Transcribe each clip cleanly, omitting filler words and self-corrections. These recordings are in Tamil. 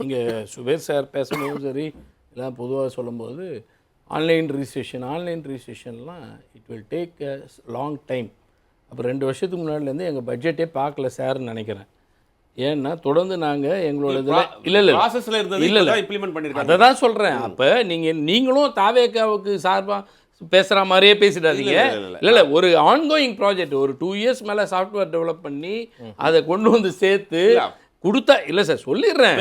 இங்கே சுபேர் சார் பேசும்போதும் சரி எல்லாம் பொதுவாக சொல்லும்போது ஆன்லைன் ரிஜிஸ்ட்ரேஷன்லாம் it will take a long time. அப்போ 2 வருஷத்துக்கு முன்னாடிலேருந்து எங்கள் பட்ஜெட்டே பார்க்கல சார்னு நினைக்கிறேன். ஏன்னா தொடர்ந்து நாங்கள் எங்களோட இதில் இல்லை இம்ப்ளிமெண்ட் பண்ணிருக்காங்க. அதை தான் சொல்கிறேன். அப்போ நீங்களும் தாவேக்காவுக்கு சார்பாக பேசுகிற மாதிரியே பேசிடாதீங்க. இல்லை ஒரு ஆன்கோயிங் ப்ராஜெக்ட், ஒரு 2 இயர்ஸ் மேலே சாஃப்ட்வேர் டெவலப் பண்ணி அதை கொண்டு வந்து சேர்த்து கொடுத்தா இல்லை சார் சொல்லிடுறேன்.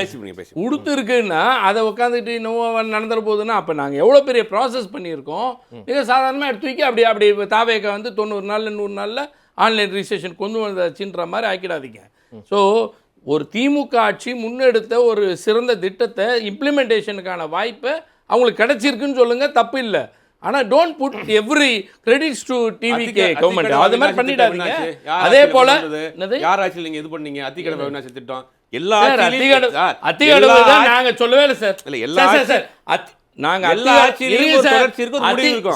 கொடுத்துருக்குன்னா அதை உட்காந்துட்டு இன்னும் நடந்துற போகுதுன்னா அப்போ நாங்கள் எவ்வளோ பெரிய ப்ராசஸ் பண்ணியிருக்கோம். மிக சாதாரணமாக எடுத்து வைக்க அப்படி தாவேக்கா வந்து 90 நாளில் 100 நாளில் ஆன்லைன் ரிஜிஸ்ட்ரேஷன் கொண்டு வந்தாச்சுன்ற மாதிரி ஆக்கிடாதீங்க. ஸோ ஒரு திமுக ஆட்சி முன்னெடுத்த ஒரு சிறந்த திட்டத்தை இம்ப்ளிமெண்டேஷனுக்கான வாய்ப்பை அவங்களுக்கு கிடைச்சிருக்குன்னு சொல்லுங்கள், தப்பு இல்லை. ஆனால் don't put every credits to TVK government. அது மாதிரி பண்ணிடாதீங்க. அதே போல யார் ஆட்சியில் நீங்கள் இது பண்ணீங்க அத்திக்கடவு அவிநாசி திட்டம் அத்திக்கடவு தான் நாங்கள் சொல்லவே இல்லை சார். இல்லை எல்லா சார்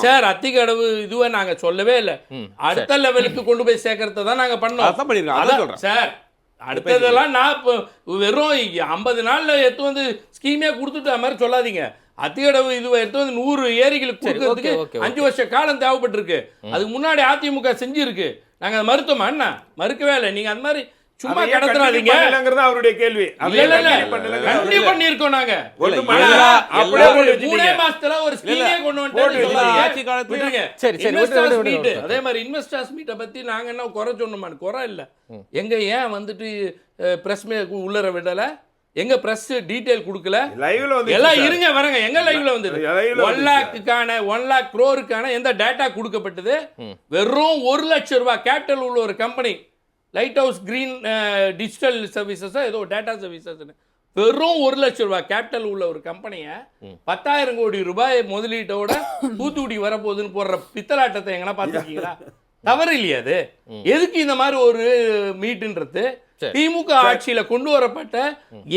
சார் அத்திக்கடவு இதுவை நாங்க சொல்லவே இல்லை. அடுத்த லெவலுக்கு கொண்டு போய் சேர்க்கறத தான் நாங்க பண்ணோம் சார். அடுத்ததெல்லாம் நான் வெறும் 50 நாள்ல எடுத்து வந்து ஸ்கீமே கொடுத்துட்டு மாதிரி சொல்லாதீங்க. அத்திக்கடவு இதுவை எடுத்து வந்து 100 ஏரிகளுக்கு கொடுக்கறதுக்கு 5 வருஷ காலம் தேவைப்பட்டிருக்கு. அதுக்கு முன்னாடி அதிமுக செஞ்சிருக்கு. நாங்க அதை மறுத்தோமா? என்ன மறுக்கவே இல்லை. நீங்க அந்த மாதிரி சும்மா கடத்துறாதீங்க. அவருடைய கேள்வி பண்ணிருக்கோம். நாங்க மாசத்துல ஒரு ஸ்கீமே கொண்டு வந்துட்டோம். அதே மாதிரி இன்வெஸ்டர்ஸ் மீட்டை பத்தி நாங்க என்ன குறை சொன்னோம்? குறை இல்ல. எங்க ஏன் வந்துட்டு பிரஸ் உள்ளர விடல? எங்க பிரஸ் டீடைல் கொடுக்கல? எல்லாம் இருங்க வரங்க. எங்க லைவ்ல வந்து 1 lakh crore எந்த டேட்டா கொடுக்கப்பட்டது? வெறும் 1 லட்சம் ரூபாய் கேபிட்டல் உள்ள ஒரு company light house green digital services ஏதோ டேட்டா சர்வீசஸ் வெறும் 1 லட்சம் ரூபாய் கேபிட்டல் உள்ள ஒரு கம்பெனியை 10,000 கோடி ரூபாய் முதலீட்டோட தூத்துக்குடி வரப்போகுதுன்னு போடுற பித்தலாட்டத்தை எங்கன்னா பார்த்துருக்கீங்களா? தவறு இல்லையா அது? எதுக்கு இந்த மாதிரி ஒரு மீட்டுன்றது? திமுக ஆட்சியில கொண்டு வரப்பட்ட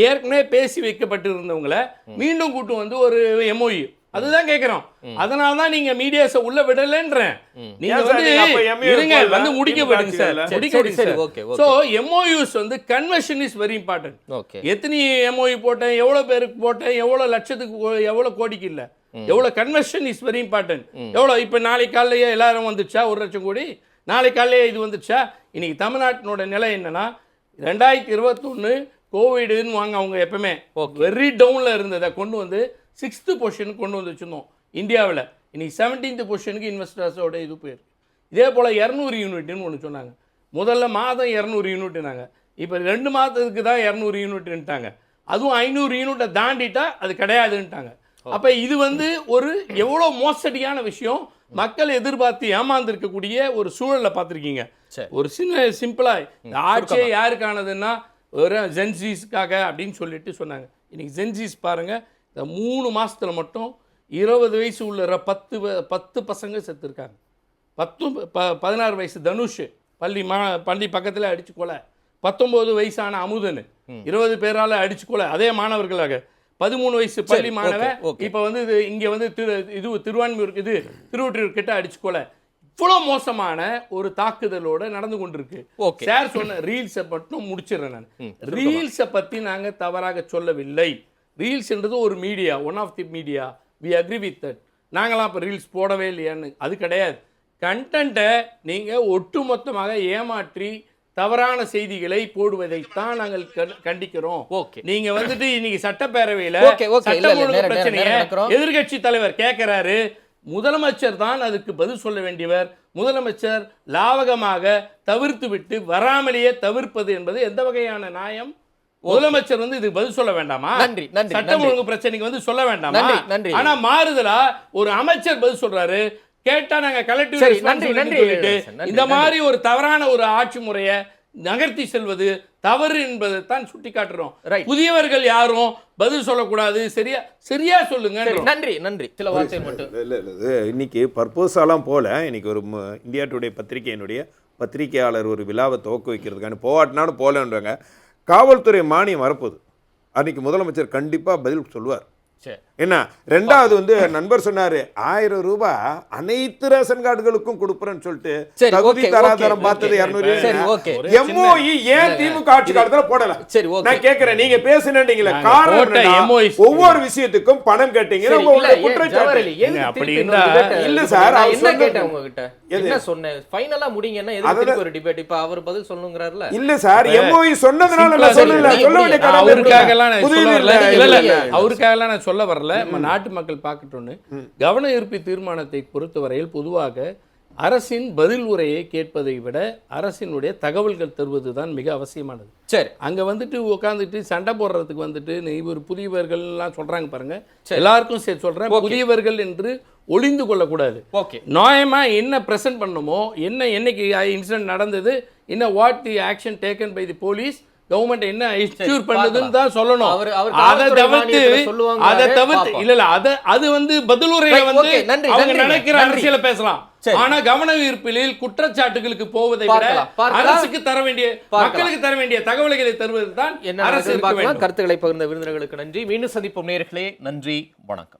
ஏற்கனவே பேசி வைக்கப்பட்டிருந்தவங்களை மீண்டும் கூட்டு வந்து ஒரு எம்ஓயு அதுதான் கேட்கிறோம். அதனாலதான் நீங்க மீடியாஸை உள்ள விடலன்றேன். நீங்க வந்து இருங்க வந்து முடிக்க விடுங்க சார். முடிக்க விடுங்க சார். சோ எம்ஓயுஸ் வந்து கன்வர்ஷன் இஸ் வெரி இம்பார்ட்டன்ட். எத்தனை எம்ஓயு போட்டேன், எவ்வளவு பேருக்கு போட்டேன், எவ்வளவு லட்சத்துக்கு, எவ்வளவு கோடிக்கு இல்ல, எவ்வளவு கன்வர்ஷன் இஸ் வெரி இம்பார்ட்டன்ட். எவ்வளவு இப்ப நாளை காலையிலேயே எல்லாரும் வந்துச்சா 1 லட்சம் கோடி? நாளை காலையிலேயே இது வந்துச்சா? இன்னைக்கு தமிழ்நாட்டினோட நிலை என்னன்னா 2021 கோவிடுன்னு வாங்க அவங்க எப்பவுமே வெரி டவுன்ல இருந்ததை கொண்டு வந்து 6th பொசிஷனுக்கு கொண்டு வந்து வச்சுருந்தோம் இந்தியாவில். இன்னைக்கு 17th பொசிஷனுக்கு இன்வெஸ்டர்ஸோட இது போயிருக்கு. இதே போல் 200 யூனிட்னு ஒன்று சொன்னாங்க. முதல்ல மாதம் 200 யூனிட்னாங்க. இப்போ 2 மாதத்துக்கு தான் 200 யூனிட்ன்ட்டாங்க. அதுவும் 500 யூனிட்டை தாண்டிட்டா அது கிடையாதுன்ட்டாங்க. அப்போ இது வந்து ஒரு எவ்வளோ மோசடியான விஷயம். மக்கள் எதிர்பார்த்து ஏமாந்துருக்கக்கூடிய ஒரு சூழலை பார்த்துருக்கீங்க. ஒரு சிம்பிளாக ஆட்சியே யாருக்கானதுன்னா ஒரு ஜென்சிஸ்க்காக அப்படின்னு சொல்லிட்டு சொன்னாங்க. இன்னைக்கு ஜென்சிஸ் பாருங்கள், இந்த 3 மாதத்தில் மட்டும் 20 வயசு உள்ள 10 பசங்க செத்துருக்காங்க. 16 வயசு தனுஷ் பள்ளி பக்கத்தில் அடிச்சு கொலை, 19 வயசான அமுதன் 20 பேரால் அடிச்சு கொலை, அதே மாணவர்களாக 13 வயசு பள்ளி மாணவன் இப்போ வந்து இங்கே வந்து திருவொற்றியூர் கிட்ட அடிச்சு கொலை. இவ்வளோ மோசமான ஒரு தாக்குதலோட நடந்து கொண்டிருக்கு. சார் சொன்ன ரீல்ஸை மட்டும் முடிச்சிடறேன். நான் ரீல்ஸை பற்றி நாங்கள் தவறாக சொல்லவில்லை. ரீல்ஸ்ன்றது ஒரு media, one of the media, we agree with that. நாங்களாம் இப்போ ரீல்ஸ் போடவே இல்லையான்னு அது கிடையாது. கண்டென்ட்டை நீங்கள் ஒட்டுமொத்தமாக ஏமாற்றி தவறான செய்திகளை போடுவதைத்தான் நாங்கள் கண்டிக்கிறோம். நீங்க வந்துட்டு இன்னைக்கு சட்டப்பேரவையில் பிரச்சனையை எதிர்கட்சி தலைவர் கேட்கிறாரு. முதலமைச்சர் தான் அதுக்கு பதில் சொல்ல வேண்டியவர். முதலமைச்சர் லாவகமாக தவிர்த்து விட்டு வராமலேயே தவிர்ப்பது என்பது எந்த வகையான நியாயம்? முதலமைச்சர் வந்து இதுக்கு பதில் சொல்ல வேண்டாமா? சட்டம் ஒழுங்கு பிரச்சனைக்கு வந்து சொல்ல வேண்டாமா? ஆனா மாறுதலா ஒரு அமைச்சர் பதில் சொல்றாரு. கேட்டா நாங்க கலெக்டிவ் இந்த மாதிரி ஒரு தவறான ஒரு ஆட்சி முறையை நகர்த்தி செல்வது தவறு என்பதை தான் சுட்டி காட்டுறோம். புதியவர்கள் யாரும் பதில் சொல்லக்கூடாது. சரியா சொல்லுங்க. நன்றி. சில வார்த்தை மட்டும். இன்னைக்கு பர்பஸாலாம் போல இன்னைக்கு ஒரு இந்தியா டுடே பத்திரிகையினுடைய பத்திரிகையாளர் ஒரு விழாவை துவக்க வைக்கிறதுக்கான போவாட்டினாலும் போலன்றாங்க. காவல்துறை மானியம் வரப்போகுது. அன்னைக்கு முதலமைச்சர் கண்டிப்பாக பதில் சொல்லுவார். என்ன ரெண்டாவது வந்து நண்பர் சொன்னாரு 1000 ரூபாய் அனைத்து ரேஷன் கார்டுகளுக்கும் கொடுப்பறேன்னு சொல்லிட்டு சரி, தகுதி okay, தராதரம் okay, பார்த்தது okay. 200. சரி, okay. MOE ஏன் திமுக ஆட்சி காலத்துல போடல? சரி, okay. நான் கேக்குறேன், நீங்க பேசுனீங்களே காரணம் போட்ட என்னன்னா, MOE ஒவ்வொரு விஷயத்துக்கும் பணம் கேட்டீங்க. சரி, உங்களுடைய இல்ல, குற்றச்சாட்டு ஜவஹர்லால், எதுக்கு ஏங்க, அப்படி திருப்பி இருந்தா- இன்னொரு debate? இல்ல சார், நான் அவர் என்ன சொன்னது- கேட்டேன் உங்ககிட்ட? என்ன சொன்னேன்? ஃபைனலா முடிங்கன்னா எதுக்கு திருப்பி ஒரு டிபேட்? இப்ப அவர் பதில் சொல்லுங்கறாருல. இல்ல சார், MOE சொன்னதுனால நான் சொல்லல. சரி, சொல்ல வேண்டிய கடமை அவருக்காகலாம் நான் சொல்ல வரல. புதுதில்லியில இல்ல, இல்ல, இல்ல. அவருக்காகலாம் நான் சொல்ல வரல. நம்ம நாட்டு மக்கள் பார்க்கட்டும்னு. கவன ஈர்ப்பு தீர்மானத்தை பொறுத்தவரையில் பொதுவாக அரசின் பதில் உரையை கேட்பதை விட அரசினுடைய தகவல்கள் தருவதுதான் மிக அவசியமானது. சரி, அங்க வந்துட்டு உட்காந்துட்டு சண்டை போடுறதுக்கு வந்துட்டு இவர் புதியவர்கள்லாம் சொல்றாங்க பாருங்க, எல்லாருக்கும் சேர்த்து சொல்றேன், புதியவர்கள் என்று ஒளிந்து கொள்ளக்கூடாது. ஓகே. நியாயமா என்ன பிரசன்ட் பண்ணணுமோ, என்ன என்னைக்கு இன்சிடென்ட் நடந்தது, என்ன what the action taken by the police, government என்ன இன்ஸ்டியூட் பண்ணதுன்னு தான் சொல்லணும். அவர் அதை காவல்துறை தவிர்த்து மானியத்துல சொல்லுவாங்க, அதை தவிர்த்து பாப்போம். இல்ல அது வந்து பதிலுரையில Right, வந்து okay, நன்றி, அவங்க நன்றி, நினைக்கிற நன்றி. அரசியல பேசலாம். சரி. ஆனா கவன ஈர்ப்பில் குற்றச்சாட்டுகளுக்கு போவதை விட பார்க்கலாம். அரசுக்கு தர வேண்டிய, மக்களுக்கு தர வேண்டிய தகவல்களை தருவது தான் என்ன அரசு இருக்க பார்க்கலாம். வேண்டும். கருத்துக்களை பகிர்ந்த விருந்தினர்களுக்கு நன்றி. மீண்டும் சந்திப்போம் நேயர்களே. நன்றி, வணக்கம்.